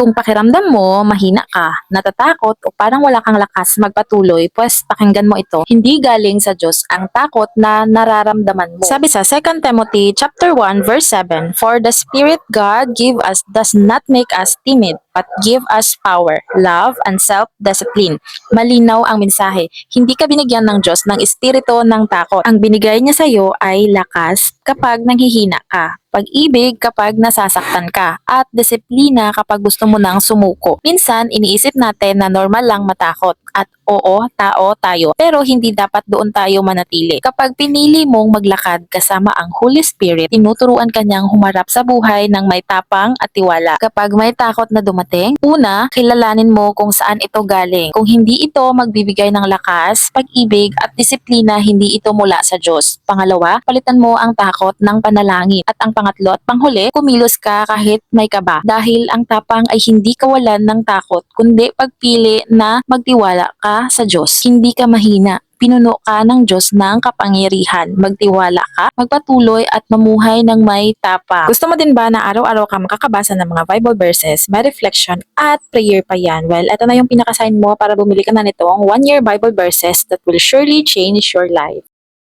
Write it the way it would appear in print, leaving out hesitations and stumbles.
Kung pakiramdam mo mahina ka, natatakot o parang wala kang lakas magpatuloy, pues pakinggan mo ito. Hindi galing sa Diyos ang takot na nararamdaman mo. Sabi sa 2 Timothy chapter 1 verse 7, "For the Spirit God give us does not make us timid, but give us power, love, and self-discipline." Malinaw ang mensahe. Hindi ka binigyan ng Diyos ng espiritu ng takot. Ang binigay niya sa iyo ay lakas kapag nanghihina ka, pag-ibig kapag nasasaktan ka, at disiplina kapag gusto mo nang sumuko. Minsan, iniisip natin na normal lang matakot at oo, tao tayo, pero hindi dapat doon tayo manatili. Kapag pinili mong maglakad kasama ang Holy Spirit, tinuturuan ka niyang humarap sa buhay ng may tapang at tiwala. Kapag may takot na dumating, una, kilalanin mo kung saan ito galing. Kung hindi ito magbibigay ng lakas, pag-ibig at disiplina, hindi ito mula sa Diyos. Pangalawa, palitan mo ang takot ng panalangin. At ang pangatlo at panghuli, kumilos ka kahit may kaba. Dahil ang tapang ay hindi kawalan ng takot, kundi pagpili na magtiwala ka sa Diyos. Hindi ka mahina. Pinuno ka ng Diyos ng kapangyarihan. Magtiwala ka, magpatuloy at mamuhay ng may tapang. Gusto mo din ba na araw-araw ka makakabasa ng mga Bible verses, may reflection at prayer pa yan? Well, ito na yung pinaka-sign mo para bumili ka na nitong 1-year Bible verses that will surely change your life.